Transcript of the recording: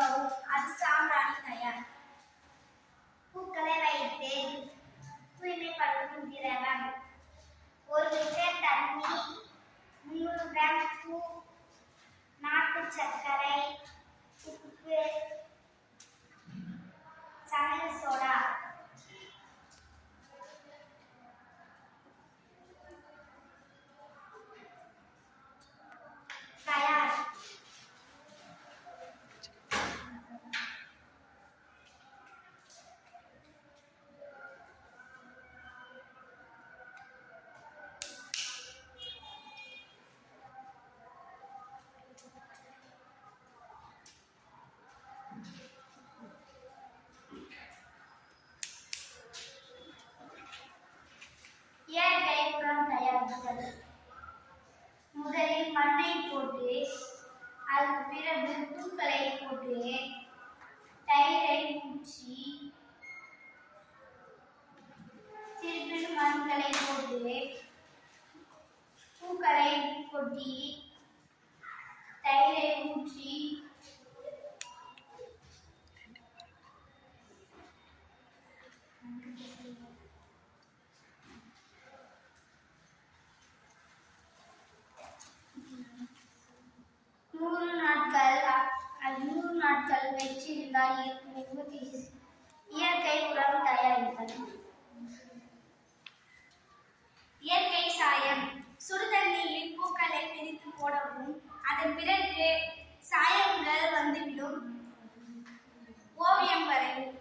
எடுக்கவும் அது சாம்பிராணி தயார். பூக்களை வைத்து தூய்மைப்படுத்தும் திரவம். 1 லிட்டர் தண்ணி, 300 கிராம் பூ, நாட்டு சர்க்கரை, உப்பு, சமையல் சோடா. தயார். இயற்கை உரம் தயாரித்தல். முதலில் மண்ணை போட்டு அதற்கு பிறகு பூக்களை போட்டு தயிரை ஊற்றி திருப்பி மண்களை போட்டு பூக்களை கொட்டி தயிரை ஊற்றி நூறு நாட்கள் வச்சிருந்தால் இயற்கை உரம் தயாரித்தல். இயற்கை சாயம். சுடுதண்ணீரில் பூக்களை பிரித்து போடவும் அதன் பிறகு சாயங்கள் வந்துவிடும். ஓவியம் வரையும்.